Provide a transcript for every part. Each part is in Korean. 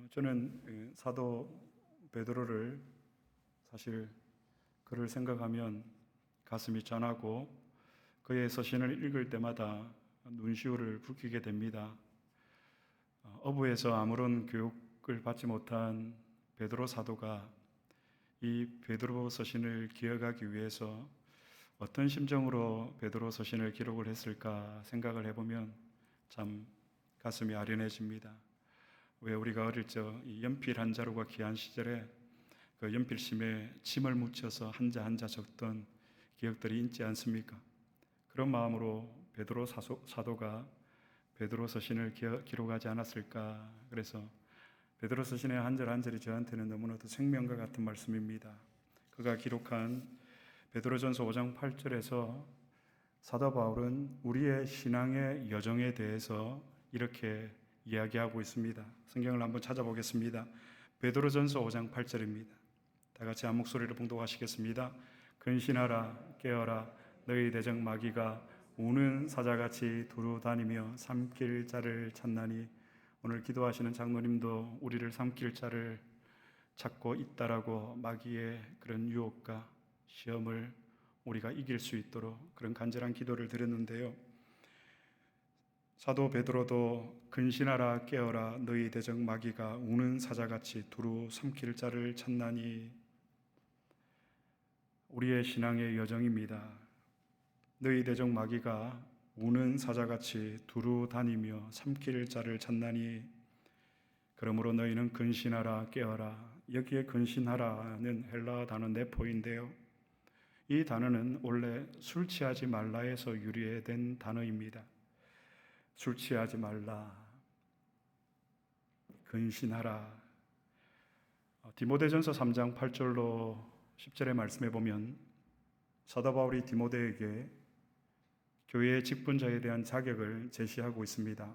저는 사도 베드로를 사실 그를 생각하면 가슴이 전하고 그의 서신을 읽을 때마다 눈시울을 붉히게 됩니다. 어부에서 아무런 교육을 받지 못한 베드로 사도가 이 베드로 서신을 기억하기 위해서 어떤 심정으로 베드로 서신을 기록을 했을까 생각을 해보면 참 가슴이 아련해집니다. 왜 우리가 어릴 적 이 연필 한 자루가 귀한 시절에 그 연필심에 침을 묻혀서 한자 한자 적던 기억들이 있지 않습니까? 그런 마음으로 베드로 사도가 베드로 서신을 기록하지 않았을까. 그래서 베드로 서신의 한 절 한 절이 저한테는 너무나도 생명과 같은 말씀입니다. 그가 기록한 베드로전서 5장 8절에서 사도 바울은 우리의 신앙의 여정에 대해서 이렇게 이야기하고 있습니다. 성경을 한번 찾아보겠습니다. 베드로전서 5장 8절입니다. 다 같이 한 목소리로 봉독하시겠습니다. 근신하라 깨어라 너희 대적 마귀가 우는 사자같이 두루 다니며 삼킬 자를 찾나니. 오늘 기도하시는 장로님도 우리를 삼킬 자를 찾고 있다라고 마귀의 그런 유혹과 시험을 우리가 이길 수 있도록 그런 간절한 기도를 드렸는데요. 사도 베드로도 근신하라 깨어라 너희 대적 마귀가 우는 사자같이 두루 삼킬 자를 찾나니. 우리의 신앙의 여정입니다. 너희 대적 마귀가 우는 사자같이 두루 다니며 삼킬 자를 찾나니. 그러므로 너희는 근신하라 깨어라. 여기에 근신하라는 헬라어 단어 네포인데요. 이 단어는 원래 술 취하지 말라에서 유래된 단어입니다. 술 취하지 말라, 근신하라. 디모데전서 3장 8절로 10절의 말씀에 보면 사도 바울이 디모데에게 교회의 직분자에 대한 자격을 제시하고 있습니다.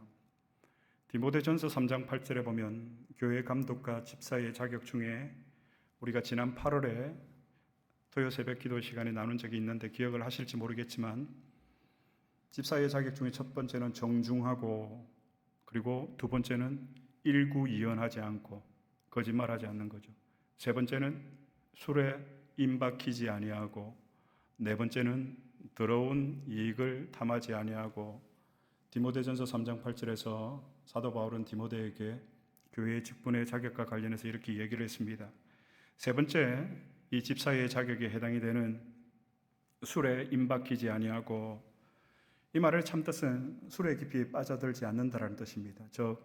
디모데전서 3장 8절에 보면 교회 감독과 집사의 자격 중에 우리가 지난 8월에 토요 새벽 기도 시간에 나눈 적이 있는데 기억을 하실지 모르겠지만 집사의 자격 중에 첫 번째는 정중하고, 그리고 두 번째는 일구이연하지 않고 거짓말하지 않는 거죠. 세 번째는 술에 임박히지 아니하고, 네 번째는 더러운 이익을 탐하지 아니하고. 디모데전서 3장 8절에서 사도 바울은 디모데에게 교회의 직분의 자격과 관련해서 이렇게 얘기를 했습니다. 세 번째, 이 집사의 자격에 해당이 되는 술에 임박히지 아니하고, 이 말의 참뜻은 술에 깊이 빠져들지 않는다라는 뜻입니다. 즉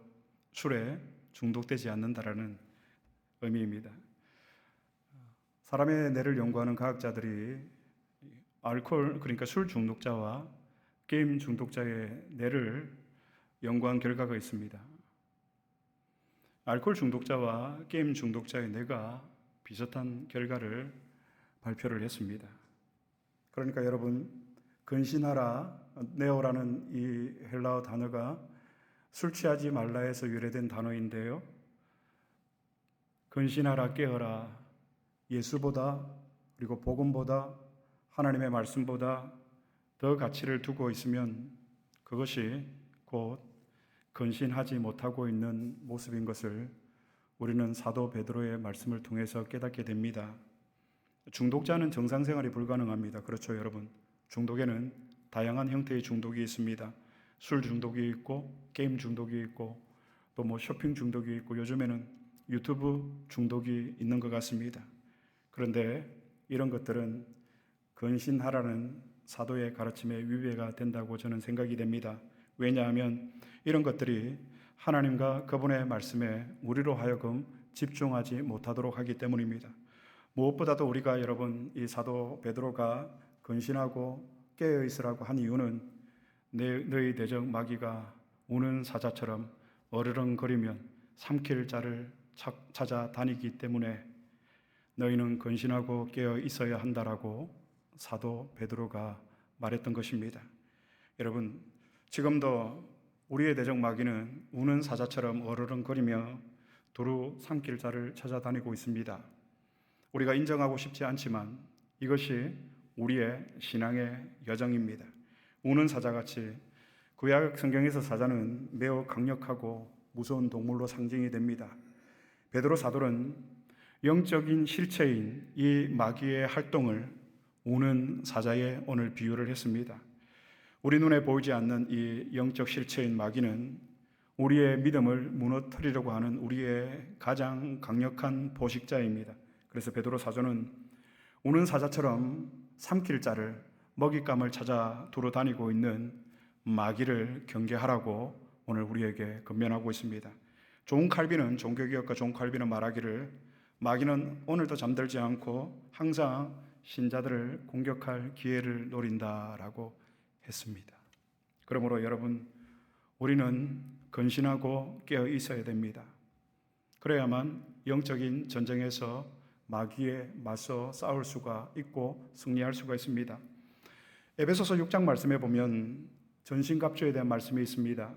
술에 중독되지 않는다라는 의미입니다. 사람의 뇌를 연구하는 과학자들이 알코올, 그러니까 술 중독자와 게임 중독자의 뇌를 연구한 결과가 있습니다. 알코올 중독자와 게임 중독자의 뇌가 비슷한 결과를 발표를 했습니다. 그러니까 여러분, 근신하라, 네오라는 이 헬라어 단어가 술 취하지 말라에서 유래된 단어인데요. 근신하라 깨어라, 예수보다, 그리고 복음보다, 하나님의 말씀보다 더 가치를 두고 있으면 그것이 곧 근신하지 못하고 있는 모습인 것을 우리는 사도 베드로의 말씀을 통해서 깨닫게 됩니다. 중독자는 정상생활이 불가능합니다. 그렇죠, 여러분? 중독에는 다양한 형태의 중독이 있습니다. 술 중독이 있고, 게임 중독이 있고, 또 쇼핑 중독이 있고, 요즘에는 유튜브 중독이 있는 것 같습니다. 그런데 이런 것들은 근신하라는 사도의 가르침에 위배가 된다고 저는 생각이 됩니다. 왜냐하면 이런 것들이 하나님과 그분의 말씀에 우리로 하여금 집중하지 못하도록 하기 때문입니다. 무엇보다도 우리가 여러분, 이 사도 베드로가 근신하고 깨어 있으라고 한 이유는 너희 대적 마귀가 우는 사자처럼 어르렁거리면 삼킬 자를 찾아다니기 때문에 너희는 근신하고 깨어 있어야 한다라고 사도 베드로가 말했던 것입니다. 여러분, 지금도 우리의 대적 마귀는 우는 사자처럼 어르렁거리며 두루 삼킬 자를 찾아다니고 있습니다. 우리가 인정하고 싶지 않지만 이것이 우리의 신앙의 여정입니다. 우는 사자같이, 구약 성경에서 사자는 매우 강력하고 무서운 동물로 상징이 됩니다. 베드로 사도는 영적인 실체인 이 마귀의 활동을 우는 사자에 오늘 비유를 했습니다. 우리 눈에 보이지 않는 이 영적 실체인 마귀는 우리의 믿음을 무너뜨리려고 하는 우리의 가장 강력한 포식자입니다. 그래서 베드로 사도는 우는 사자처럼 삼킬 자를, 먹잇감을 찾아 두루 다니고 있는 마귀를 경계하라고 오늘 우리에게 권면하고 있습니다. 존 칼빈은, 종교개혁가 존 칼빈은 말하기를 마귀는 오늘도 잠들지 않고 항상 신자들을 공격할 기회를 노린다라고 했습니다. 그러므로 여러분, 우리는 근신하고 깨어 있어야 됩니다. 그래야만 영적인 전쟁에서 마귀에 맞서 싸울 수가 있고 승리할 수가 있습니다. 에베소서 6장 말씀에 보면 전신갑주에 대한 말씀이 있습니다.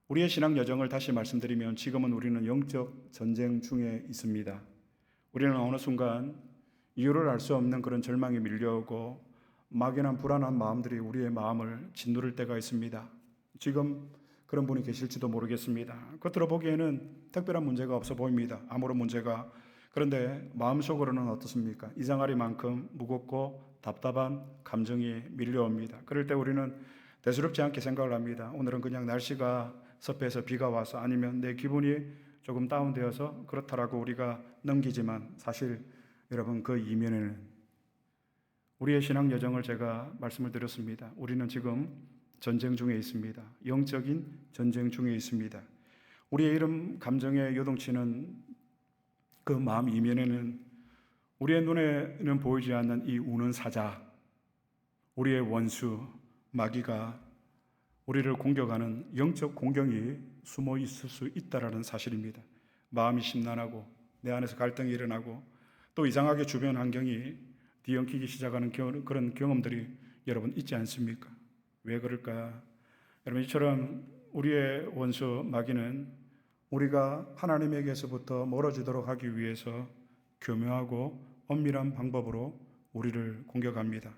우리의 신앙 여정을 다시 말씀드리면 지금은 우리는 영적 전쟁 중에 있습니다. 우리는 어느 순간 이유를 알 수 없는 그런 절망이 밀려오고 막연한 불안한 마음들이 우리의 마음을 짓누를 때가 있습니다. 지금 그런 분이 계실지도 모르겠습니다. 겉으로 보기에는 특별한 문제가 없어 보입니다. 아무런 문제가. 그런데 마음속으로는 어떻습니까? 이상하리만큼 무겁고 답답한 감정이 밀려옵니다. 그럴 때 우리는 대수롭지 않게 생각을 합니다. 오늘은 그냥 날씨가 습해서 비가 와서, 아니면 내 기분이 조금 다운되어서 그렇다라고 우리가 넘기지만, 사실 여러분 그 이면에는 우리의 신앙 여정을 제가 말씀을 드렸습니다. 우리는 지금 전쟁 중에 있습니다. 영적인 전쟁 중에 있습니다. 우리의 이런 감정에 요동치는 그 마음 이면에는 우리의 눈에는 보이지 않는 이 우는 사자, 우리의 원수 마귀가 우리를 공격하는 영적 공격이 숨어 있을 수 있다라는 사실입니다. 마음이 심란하고 내 안에서 갈등이 일어나고 또 이상하게 주변 환경이 뒤엉키기 시작하는 그런 경험들이 여러분 있지 않습니까? 왜 그럴까? 여러분, 이처럼 우리의 원수 마귀는 우리가 하나님에게서부터 멀어지도록 하기 위해서 교묘하고 엄밀한 방법으로 우리를 공격합니다.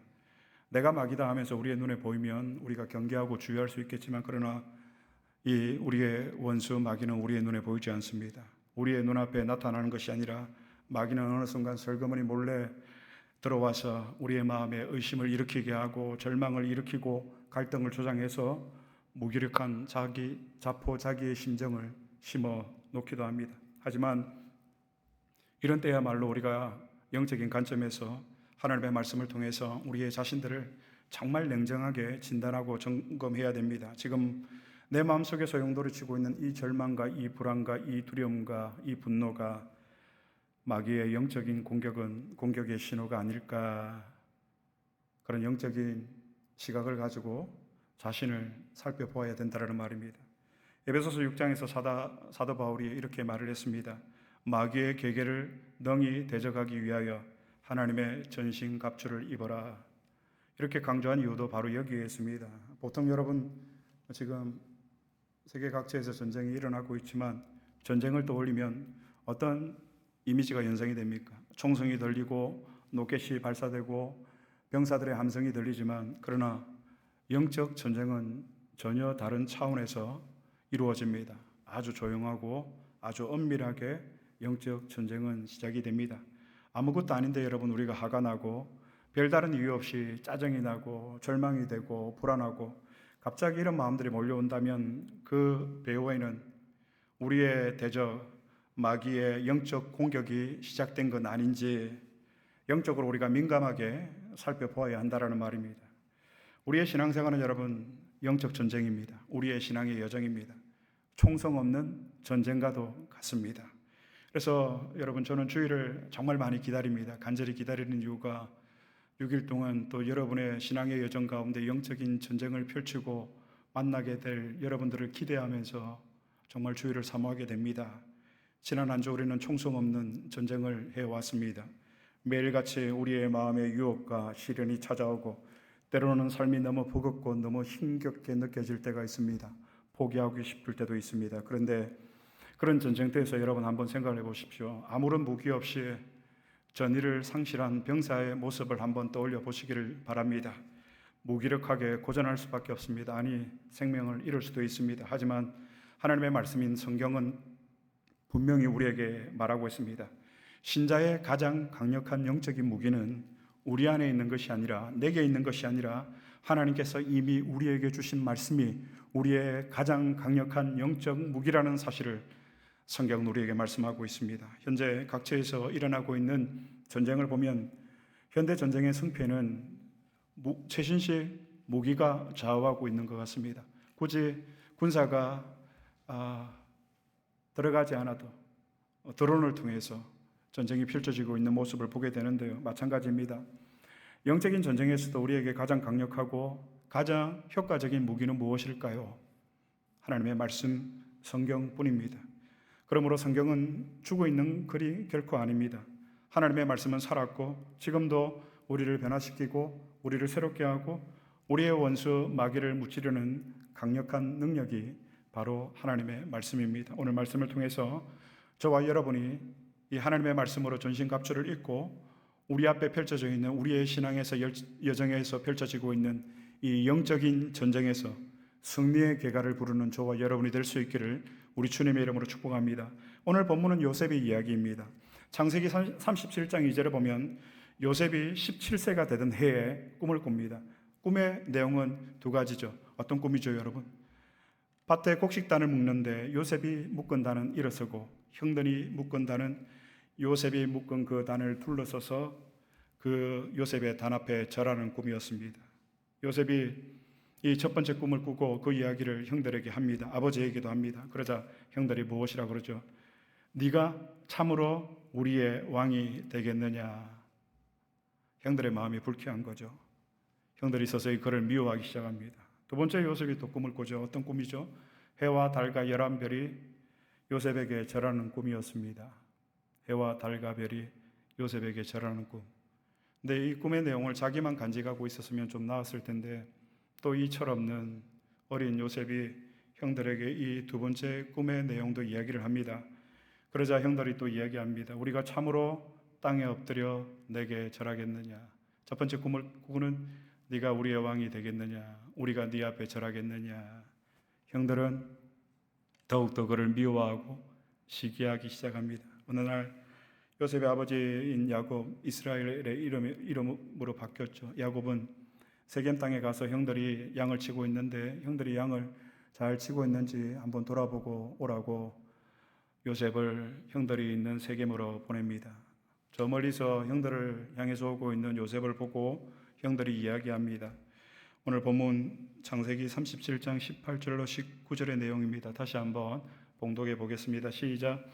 내가 마귀다 하면서 우리의 눈에 보이면 우리가 경계하고 주의할 수 있겠지만, 그러나 이 우리의 원수 마귀는 우리의 눈에 보이지 않습니다. 우리의 눈앞에 나타나는 것이 아니라 마귀는 어느 순간 슬그머니 몰래 들어와서 우리의 마음에 의심을 일으키게 하고 절망을 일으키고 갈등을 조장해서 무기력한 자기의 심정을 심어 놓기도 합니다. 하지만 이런 때야말로 우리가 영적인 관점에서 하나님의 말씀을 통해서 우리의 자신들을 정말 냉정하게 진단하고 점검해야 됩니다. 지금 내 마음속에 소용돌이치고 있는 이 절망과 이 불안과 이 두려움과 이 분노가 마귀의 영적인 공격의 신호가 아닐까, 그런 영적인 시각을 가지고 자신을 살펴보아야 된다는 말입니다. 에베소서 6장에서 사도 바울이 이렇게 말을 했습니다. 마귀의 계계를 능히 대적하기 위하여 하나님의 전신갑주를 입어라. 이렇게 강조한 이유도 바로 여기에 있습니다. 보통 여러분, 지금 세계 각지에서 전쟁이 일어나고 있지만 전쟁을 떠올리면 어떤 이미지가 연상이 됩니까? 총성이 들리고 로켓이 발사되고 병사들의 함성이 들리지만, 그러나 영적 전쟁은 전혀 다른 차원에서 이루어집니다. 아주 조용하고 아주 엄밀하게 영적 전쟁은 시작이 됩니다. 아무것도 아닌데 여러분, 우리가 화가 나고 별다른 이유 없이 짜증이 나고 절망이 되고 불안하고 갑자기 이런 마음들이 몰려온다면 그 배후에는 우리의 대적 마귀의 영적 공격이 시작된 건 아닌지 영적으로 우리가 민감하게 살펴보아야 한다는 말입니다. 우리의 신앙생활은 여러분 영적 전쟁입니다. 우리의 신앙의 여정입니다. 총성 없는 전쟁과도 같습니다. 그래서 여러분, 저는 주일을 정말 많이 기다립니다. 간절히 기다리는 이유가 6일 동안 또 여러분의 신앙의 여정 가운데 영적인 전쟁을 펼치고 만나게 될 여러분들을 기대하면서 정말 주일을 사모하게 됩니다. 지난 한 주 우리는 총성 없는 전쟁을 해왔습니다. 매일같이 우리의 마음에 유혹과 시련이 찾아오고 때로는 삶이 너무 버겁고 너무 힘겹게 느껴질 때가 있습니다. 포기하고 싶을 때도 있습니다. 그런데 그런 전쟁터에서 여러분 한번 생각을 해보십시오. 아무런 무기 없이 전의를 상실한 병사의 모습을 한번 떠올려 보시기를 바랍니다. 무기력하게 고전할 수밖에 없습니다. 아니, 생명을 잃을 수도 있습니다. 하지만 하나님의 말씀인 성경은 분명히 우리에게 말하고 있습니다. 신자의 가장 강력한 영적인 무기는 우리 안에 있는 것이 아니라, 내게 있는 것이 아니라 하나님께서 이미 우리에게 주신 말씀이 우리의 가장 강력한 영적 무기라는 사실을 성경은 우리에게 말씀하고 있습니다. 현재 각처에서 일어나고 있는 전쟁을 보면 현대 전쟁의 승패는 최신식 무기가 좌우하고 있는 것 같습니다. 굳이 군사가 들어가지 않아도 드론을 통해서 전쟁이 펼쳐지고 있는 모습을 보게 되는데요. 마찬가지입니다. 영적인 전쟁에서도 우리에게 가장 강력하고 가장 효과적인 무기는 무엇일까요? 하나님의 말씀, 성경뿐입니다. 그러므로 성경은 죽어 있는 글이 결코 아닙니다. 하나님의 말씀은 살았고 지금도 우리를 변화시키고 우리를 새롭게 하고 우리의 원수 마귀를 무찌르는 강력한 능력이 바로 하나님의 말씀입니다. 오늘 말씀을 통해서 저와 여러분이 이 하나님의 말씀으로 전신갑주를 입고 우리 앞에 펼쳐져 있는 우리의 신앙에서 여정에서 펼쳐지고 있는 이 영적인 전쟁에서 승리의 계가를 부르는 저와 여러분이 될 수 있기를 우리 주님의 이름으로 축복합니다. 오늘 본문은 요셉의 이야기입니다. 창세기 37장 2절에 보면 요셉이 17세가 되던 해에 꿈을 꿉니다. 꿈의 내용은 두 가지죠. 어떤 꿈이죠, 여러분? 밭에 곡식단을 묶는데 요셉이 묶은 단은 일어서고 형들이 묶은 단은 요셉이 묶은 그 단을 둘러서서 그 요셉의 단 앞에 절하는 꿈이었습니다. 요셉이 이 첫 번째 꿈을 꾸고 그 이야기를 형들에게 합니다. 아버지에게도 합니다. 그러자 형들이 무엇이라고 그러죠? 네가 참으로 우리의 왕이 되겠느냐? 형들의 마음이 불쾌한 거죠. 형들이 서서히 그를 미워하기 시작합니다. 두 번째 요셉이 또 꿈을 꾸죠. 어떤 꿈이죠? 해와 달과 11별이 요셉에게 절하는 꿈이었습니다. 해와 달과 별이 요셉에게 절하는 꿈. 근데 이 꿈의 내용을 자기만 간직하고 있었으면 좀 나았을 텐데 또 이 철없는 어린 요셉이 형들에게 이 두 번째 꿈의 내용도 이야기를 합니다. 그러자 형들이 또 이야기합니다. 우리가 참으로 땅에 엎드려 내게 절하겠느냐? 첫 번째 꿈을 꾸고는 네가 우리의 왕이 되겠느냐? 우리가 네 앞에 절하겠느냐? 형들은 더욱더 그를 미워하고 시기하기 시작합니다. 어느 날 요셉의 아버지인 야곱, 이스라엘의 이름으로 바뀌었죠. 야곱은 세겜 땅에 가서 형들이 양을 치고 있는데 형들이 양을 잘 치고 있는지 한번 돌아보고 오라고 요셉을 형들이 있는 세겜으로 보냅니다. 저 멀리서 형들을 향해서 오고 있는 요셉을 보고 형들이 이야기합니다. 오늘 본문 창세기 37장 18절로 19절의 내용입니다. 다시 한번 봉독해 보겠습니다. 시작.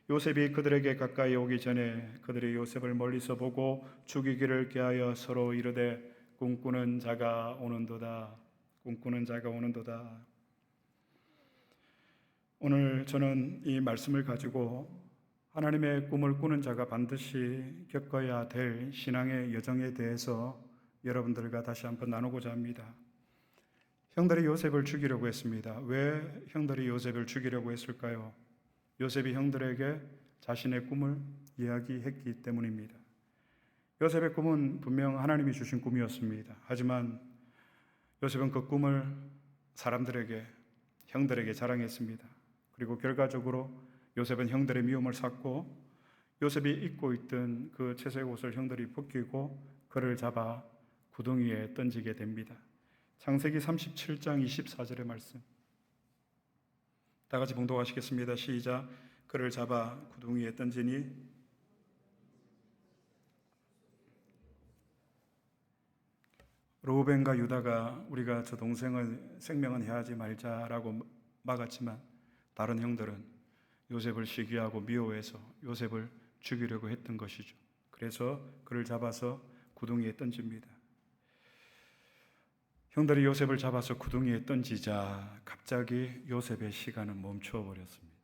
요셉이 그들에게 가까이 오기 전에 그들이 요셉을 멀리서 보고 죽이기를 꾀하여 서로 이르되 꿈꾸는 자가 오는도다. 꿈꾸는 자가 오는도다. 오늘 저는 이 말씀을 가지고 하나님의 꿈을 꾸는 자가 반드시 겪어야 될 신앙의 여정에 대해서 여러분들과 다시 한번 나누고자 합니다. 형들이 요셉을 죽이려고 했습니다. 왜 형들이 요셉을 죽이려고 했을까요? 요셉이 형들에게 자신의 꿈을 이야기했기 때문입니다. 요셉의 꿈은 분명 하나님이 주신 꿈이었습니다. 하지만 요셉은 그 꿈을 사람들에게, 형들에게 자랑했습니다. 그리고 결과적으로 요셉은 형들의 미움을 샀고 요셉이 입고 있던 그 채색 옷을 형들이 벗기고 그를 잡아 구덩이에 던지게 됩니다. 창세기 37장 24절의 말씀. 다 같이 봉독하시겠습니다. 시작. 그를 잡아 구덩이에 던지니 르우벤과 유다가 우리가 저 동생을 생명은 해하지 말자라고 막았지만 다른 형들은 요셉을 시기하고 미워해서 요셉을 죽이려고 했던 것이죠. 그래서 그를 잡아서 구덩이에 던집니다. 형들이 요셉을 잡아서 구덩이에 던지자 갑자기 요셉의 시간은 멈춰버렸습니다.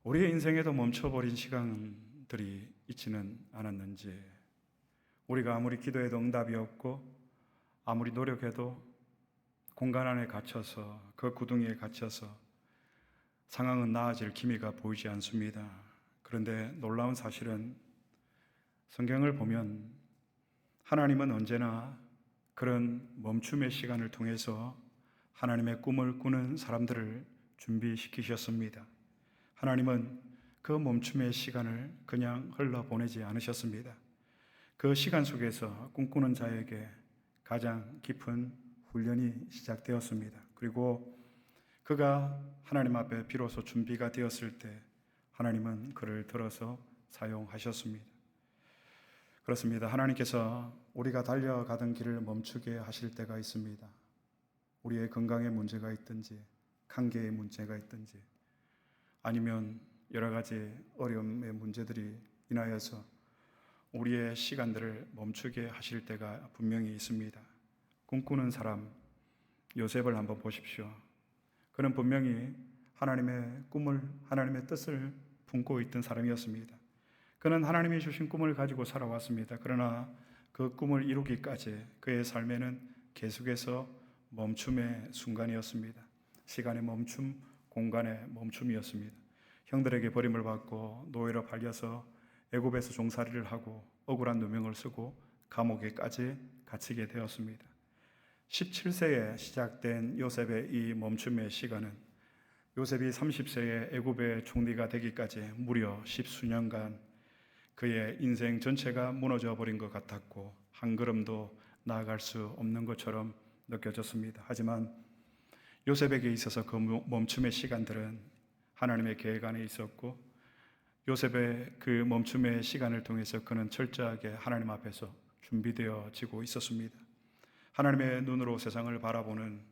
우리의 인생에도 멈춰버린 시간들이 있지는 않았는지, 우리가 아무리 기도해도 응답이 없고 아무리 노력해도 공간 안에 갇혀서 그 구덩이에 갇혀서 상황은 나아질 기미가 보이지 않습니다. 그런데 놀라운 사실은 성경을 보면 하나님은 언제나 그런 멈춤의 시간을 통해서 하나님의 꿈을 꾸는 사람들을 준비시키셨습니다. 하나님은 그 멈춤의 시간을 그냥 흘러보내지 않으셨습니다. 그 시간 속에서 꿈꾸는 자에게 가장 깊은 훈련이 시작되었습니다. 그리고 그가 하나님 앞에 비로소 준비가 되었을 때 하나님은 그를 들어서 사용하셨습니다. 그렇습니다. 하나님께서 우리가 달려가던 길을 멈추게 하실 때가 있습니다. 우리의 건강에 문제가 있든지 관계에 문제가 있든지 아니면 여러 가지 어려움의 문제들이 인하여서 우리의 시간들을 멈추게 하실 때가 분명히 있습니다. 꿈꾸는 사람 요셉을 한번 보십시오. 그는 분명히 하나님의 꿈을, 하나님의 뜻을 품고 있던 사람이었습니다. 그는 하나님이 주신 꿈을 가지고 살아왔습니다. 그러나 그 꿈을 이루기까지 그의 삶에는 계속해서 멈춤의 순간이었습니다. 시간의 멈춤, 공간의 멈춤이었습니다. 형들에게 버림을 받고 노예로 팔려서 애굽에서 종살이를 하고 억울한 누명을 쓰고 감옥에까지 갇히게 되었습니다. 17세에 시작된 요셉의 이 멈춤의 시간은 요셉이 30세에 애굽의 총리가 되기까지 무려 10수년간 그의 인생 전체가 무너져 버린 것 같았고 한 걸음도 나아갈 수 없는 것처럼 느껴졌습니다. 하지만 요셉에게 있어서 그 멈춤의 시간들은 하나님의 계획 안에 있었고 요셉의 그 멈춤의 시간을 통해서 그는 철저하게 하나님 앞에서 준비되어지고 있었습니다. 하나님의 눈으로 세상을 바라보는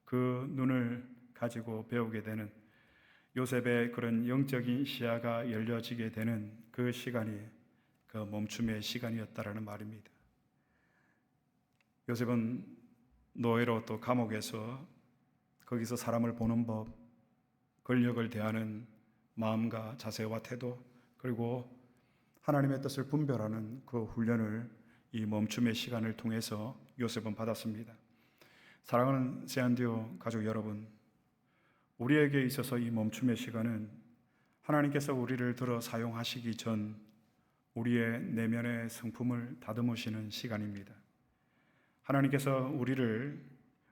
그 눈을 가지고 배우게 되는 요셉의 그런 영적인 시야가 열려지게 되는 그 시간이 그 멈춤의 시간이었다라는 말입니다. 요셉은 노예로 또 감옥에서 거기서 사람을 보는 법, 권력을 대하는 마음과 자세와 태도, 그리고 하나님의 뜻을 분별하는 그 훈련을 이 멈춤의 시간을 통해서 요셉은 받았습니다. 사랑하는 세안디오 가족 여러분, 우리에게 있어서 이 멈춤의 시간은 하나님께서 우리를 들어 사용하시기 전 우리의 내면의 성품을 다듬으시는 시간입니다. 하나님께서 우리를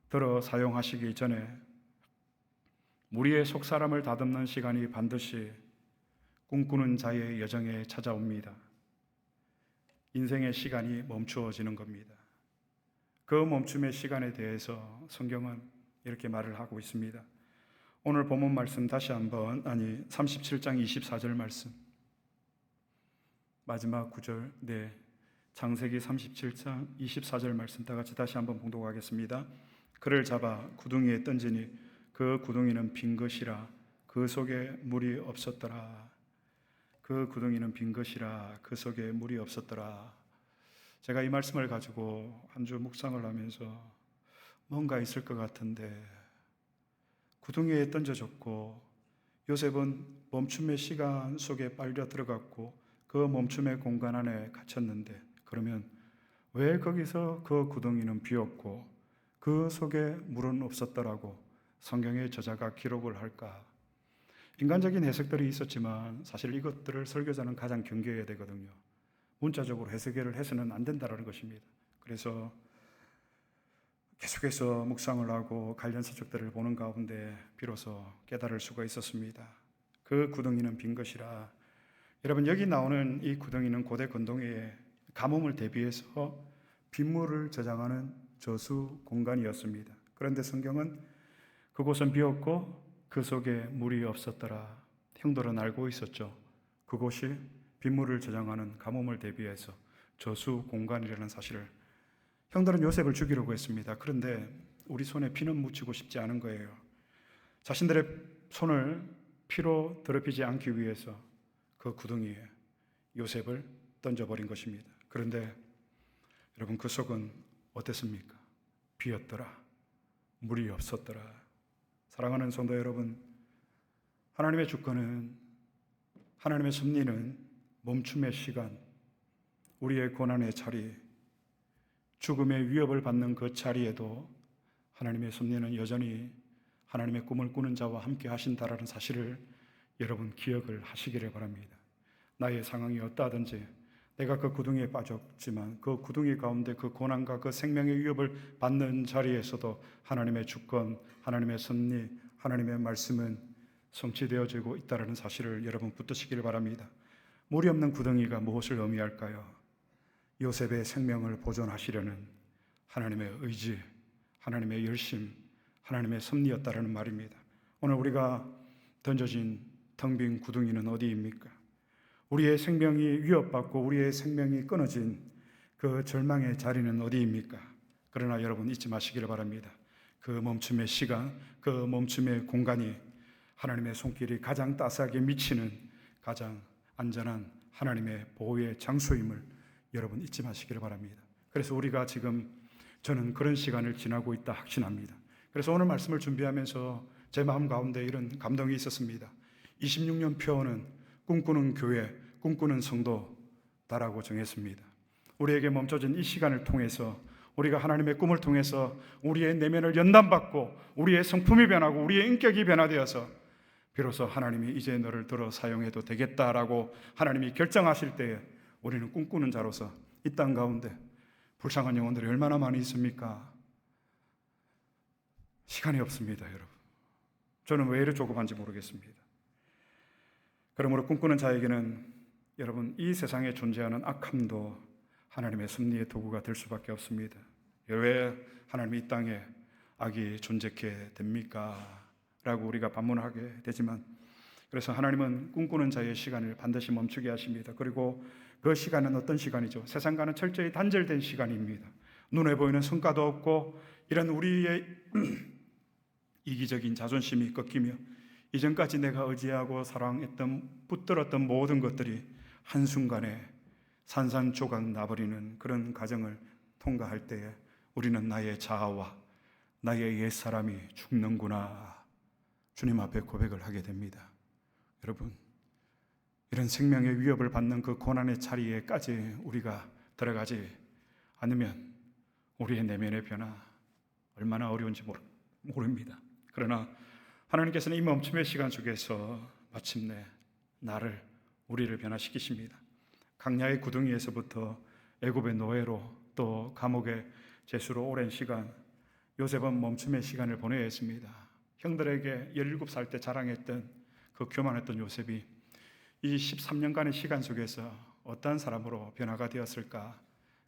들어 사용하시기 전에 우리의 속사람을 다듬는 시간이 반드시 꿈꾸는 자의 여정에 찾아옵니다. 인생의 시간이 멈추어지는 겁니다. 그 멈춤의 시간에 대해서 성경은 이렇게 말을 하고 있습니다. 오늘 본문 말씀 다시 한번 37장 24절 말씀 마지막 구절 창세기 37장 24절 말씀 다 같이 다시 한번 봉독하겠습니다. 그를 잡아 구덩이에 던지니 그 구덩이는 빈 것이라 그 속에 물이 없었더라. 그 구덩이는 빈 것이라 그 속에 물이 없었더라. 제가 이 말씀을 가지고 한 주 묵상을 하면서 뭔가 있을 것 같은데 구덩이에 던져졌고 요셉은 멈춤의 시간 속에 빨려 들어갔고 그 멈춤의 공간 안에 갇혔는데 그러면 왜 거기서 그 구덩이는 비었고 그 속에 물은 없었더라고 성경의 저자가 기록을 할까? 인간적인 해석들이 있었지만 사실 이것들을 설교자는 가장 경계해야 되거든요. 문자적으로 해석을 해서는 안 된다는 것입니다. 그래서 계속해서 묵상을 하고 관련 서적들을 보는 가운데 비로소 깨달을 수가 있었습니다. 그 구덩이는 빈 것이라. 여러분 여기 나오는 이 구덩이는 고대 건동의 가뭄을 대비해서 빗물을 저장하는 저수 공간이었습니다. 그런데 성경은 그곳은 비었고 그 속에 물이 없었더라. 형들은 알고 있었죠. 그곳이 빗물을 저장하는 가뭄을 대비해서 저수 공간이라는 사실을. 형들은 요셉을 죽이려고 했습니다. 그런데 우리 손에 피는 묻히고 싶지 않은 거예요. 자신들의 손을 피로 더럽히지 않기 위해서 그 구덩이에 요셉을 던져버린 것입니다. 그런데 여러분 그 속은 어땠습니까? 비었더라. 물이 없었더라. 사랑하는 성도 여러분, 하나님의 주권은, 하나님의 섭리는 멈춤의 시간, 우리의 고난의 자리, 죽음의 위협을 받는 그 자리에도 하나님의 섭리는 여전히 하나님의 꿈을 꾸는 자와 함께 하신다라는 사실을 여러분 기억을 하시기를 바랍니다. 나의 상황이 어떠하든지 내가 그 구덩이에 빠졌지만 그 구덩이 가운데 그 고난과 그 생명의 위협을 받는 자리에서도 하나님의 주권, 하나님의 섭리, 하나님의 말씀은 성취되어지고 있다는 사실을 여러분 붙드시길 바랍니다. 물이 없는 구덩이가 무엇을 의미할까요? 요셉의 생명을 보존하시려는 하나님의 의지, 하나님의 열심, 하나님의 섭리였다라는 말입니다. 오늘 우리가 던져진 텅 빈 구덩이는 어디입니까? 우리의 생명이 위협받고 우리의 생명이 끊어진 그 절망의 자리는 어디입니까? 그러나 여러분 잊지 마시기를 바랍니다. 그 멈춤의 시간, 그 멈춤의 공간이 하나님의 손길이 가장 따스하게 미치는 가장 안전한 하나님의 보호의 장소임을 여러분 잊지 마시기를 바랍니다. 그래서 우리가 지금 저는 그런 시간을 지나고 있다 확신합니다. 그래서 오늘 말씀을 준비하면서 제 마음 가운데 이런 감동이 있었습니다. 26년 표어는 꿈꾸는 교회, 꿈꾸는 성도다라고 정했습니다. 우리에게 멈춰진 이 시간을 통해서 우리가 하나님의 꿈을 통해서 우리의 내면을 연단받고 우리의 성품이 변하고 우리의 인격이 변화되어서 비로소 하나님이 이제 너를 들어 사용해도 되겠다라고 하나님이 결정하실 때에 우리는 꿈꾸는 자로서 이 땅 가운데 불쌍한 영혼들이 얼마나 많이 있습니까? 시간이 없습니다, 여러분. 저는 왜 이렇게 조급한지 모르겠습니다. 그러므로 꿈꾸는 자에게는 여러분 이 세상에 존재하는 악함도 하나님의 섭리의 도구가 될 수밖에 없습니다. 왜 하나님이 이 땅에 악이 존재케 됩니까? 라고 우리가 반문하게 되지만, 그래서 하나님은 꿈꾸는 자의 시간을 반드시 멈추게 하십니다. 그리고 그 시간은 어떤 시간이죠? 세상과는 철저히 단절된 시간입니다. 눈에 보이는 성과도 없고 이런 우리의 이기적인 자존심이 꺾이며 이전까지 내가 의지하고 사랑했던 붙들었던 모든 것들이 한순간에 산산조각 나버리는 그런 과정을 통과할 때에 우리는 나의 자아와 나의 옛사람이 죽는구나 주님 앞에 고백을 하게 됩니다. 여러분, 이런 생명의 위협을 받는 그 고난의 자리에까지 우리가 들어가지 않으면 우리의 내면의 변화 얼마나 어려운지 모릅니다. 그러나 하나님께서는 이 멈춤의 시간 속에서 마침내 우리를 변화시키십니다. 강야의 구덩이에서부터 애굽의 노예로 또 감옥의 죄수로 오랜 시간 요셉은 멈춤의 시간을 보내야 했습니다. 형들에게 17살 때 자랑했던 그 교만했던 요셉이 이 13년간의 시간 속에서 어떠한 사람으로 변화가 되었을까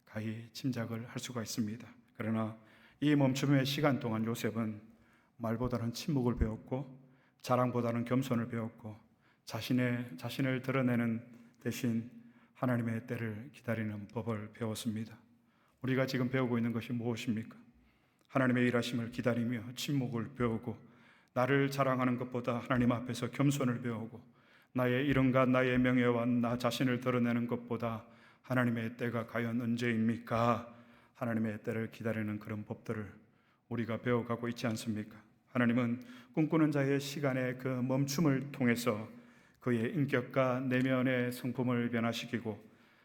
가히 짐작을 할 수가 있습니다. 그러나 이 멈춤의 시간 동안 요셉은 말보다는 침묵을 배웠고 자랑보다는 겸손을 배웠고 자신을 드러내는 대신 하나님의 때를 기다리는 법을 배웠습니다. 우리가 지금 배우고 있는 것이 무엇입니까? 하나님의 일하심을 기다리며 침묵을 배우고 나를 자랑하는 것보다 하나님 앞에서 겸손을 배우고 나의 이름과 나의 명예와 나 자신을 드러내는 것보다 하나님의 때가 과연 언제입니까? 하나님의 때를 기다리는 그런 법들을 우리가 배워가고 있지 않습니까? 하나님은 꿈꾸는 자의 시간의 그 멈춤을 통해서 그의 인격과 내면의 성품을 변화시키고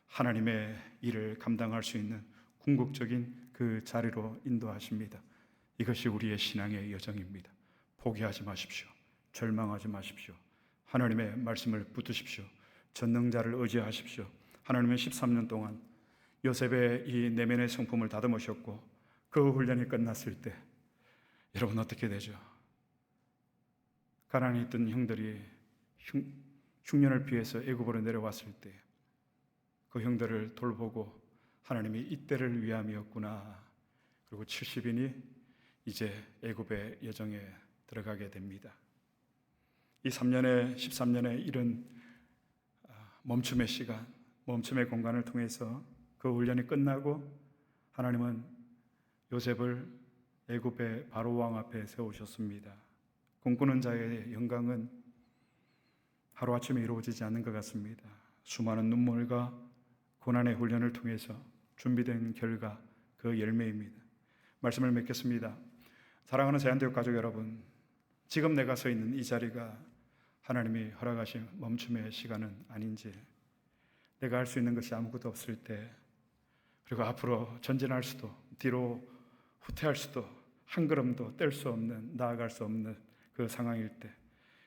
하나님의 일을 감당할 수 있는 궁극적인 그 자리로 인도하십니다. 이것이 우리의 신앙의 여정입니다. 포기하지 마십시오. 절망하지 마십시오. 하나님의 말씀을 붙드십시오. 전능자를 의지하십시오. 하나님은 13년 동안 요셉의 이 내면의 성품을 다듬으셨고 그 훈련이 끝났을 때 여러분 어떻게 되죠? 가난에 있던 형들이 흉년을 피해서 애굽으로 내려왔을 때 그 형들을 돌보고 하나님이 이때를 위함이었구나. 그리고 70인이 이제 애굽의 여정에 들어가게 됩니다. 이 13년의 이런 멈춤의 시간, 멈춤의 공간을 통해서 그 훈련이 끝나고 하나님은 요셉을 애굽의 바로 왕 앞에 세우셨습니다. 꿈꾸는 자의 영광은 하루아침에 이루어지지 않는 것 같습니다. 수많은 눈물과 고난의 훈련을 통해서 준비된 결과 그 열매입니다. 말씀을 맺겠습니다. 사랑하는 제한교육 가족 여러분, 지금 내가 서 있는 이 자리가 하나님이 허락하신 멈춤의 시간은 아닌지, 내가 할 수 있는 것이 아무것도 없을 때, 그리고 앞으로 전진할 수도 뒤로 후퇴할 수도 한 걸음도 뗄 수 없는, 나아갈 수 없는 그 상황일 때,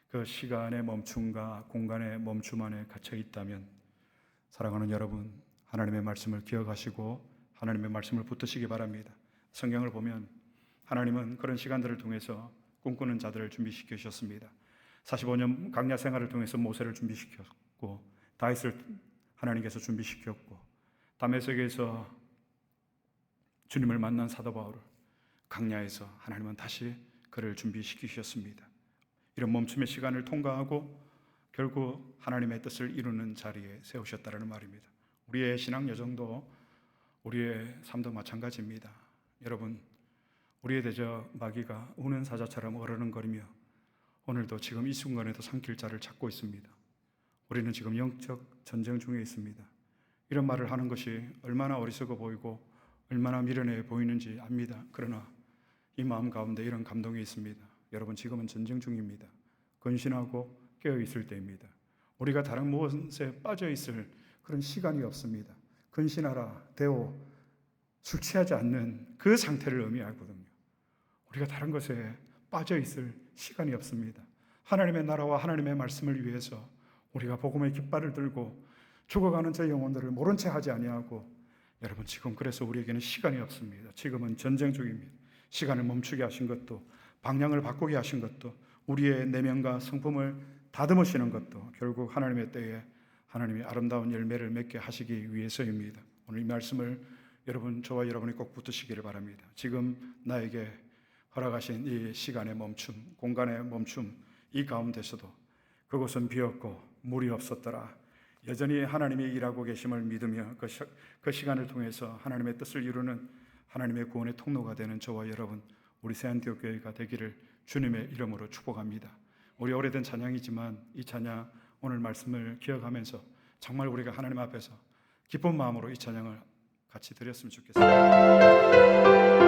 그 시간의 멈춤과 공간의 멈춤 안에 갇혀 있다면 사랑하는 여러분, 하나님의 말씀을 기억하시고 하나님의 말씀을 붙드시기 바랍니다. 성경을 보면 하나님은 그런 시간들을 통해서 꿈꾸는 자들을 준비시켜 주셨습니다. 45년 광야 생활을 통해서 모세를 준비시켰고 다윗을 하나님께서 준비시켰고 다메섹에서 주님을 만난 사도 바울을 광야에서 하나님은 다시 그를 준비시키셨습니다. 이런 멈춤의 시간을 통과하고 결국 하나님의 뜻을 이루는 자리에 세우셨다는 말입니다. 우리의 신앙 여정도 우리의 삶도 마찬가지입니다. 여러분, 우리의 대적 마귀가 우는 사자처럼 어르렁거리며 오늘도 지금 이 순간에도 산길자를 찾고 있습니다. 우리는 지금 영적 전쟁 중에 있습니다. 이런 말을 하는 것이 얼마나 어리석어 보이고 얼마나 미련해 보이는지 압니다. 그러나 이 마음 가운데 이런 감동이 있습니다. 여러분, 지금은 전쟁 중입니다. 근신하고 깨어있을 때입니다. 우리가 다른 무엇에 빠져있을 그런 시간이 없습니다. 근신하라, 대오, 술 취하지 않는 그 상태를 의미하거든요. 우리가 다른 것에 빠져있을 시간이 없습니다. 하나님의 나라와 하나님의 말씀을 위해서 우리가 복음의 깃발을 들고 죽어가는 저 영혼들을 모른 채 하지 아니하고, 여러분, 지금 그래서 우리에게는 시간이 없습니다. 지금은 전쟁 중입니다. 시간을 멈추게 하신 것도, 방향을 바꾸게 하신 것도, 우리의 내면과 성품을 다듬으시는 것도 결국 하나님의 때에 하나님이 아름다운 열매를 맺게 하시기 위해서입니다. 오늘 이 말씀을 여러분, 저와 여러분이 꼭 붙드시기를 바랍니다. 지금 나에게 허락하신 이 시간의 멈춤, 공간의 멈춤, 이 가운데서도 그곳은 비었고 물이 없었더라. 여전히 하나님이 일하고 계심을 믿으며 그 시간을 통해서 하나님의 뜻을 이루는 하나님의 구원의 통로가 되는 저와 여러분, 우리 새안티옥 교회가 되기를 주님의 이름으로 축복합니다. 우리 오래된 찬양이지만 이 찬양, 오늘 말씀을 기억하면서 정말 우리가 하나님 앞에서 기쁜 마음으로 이 찬양을 같이 드렸으면 좋겠습니다.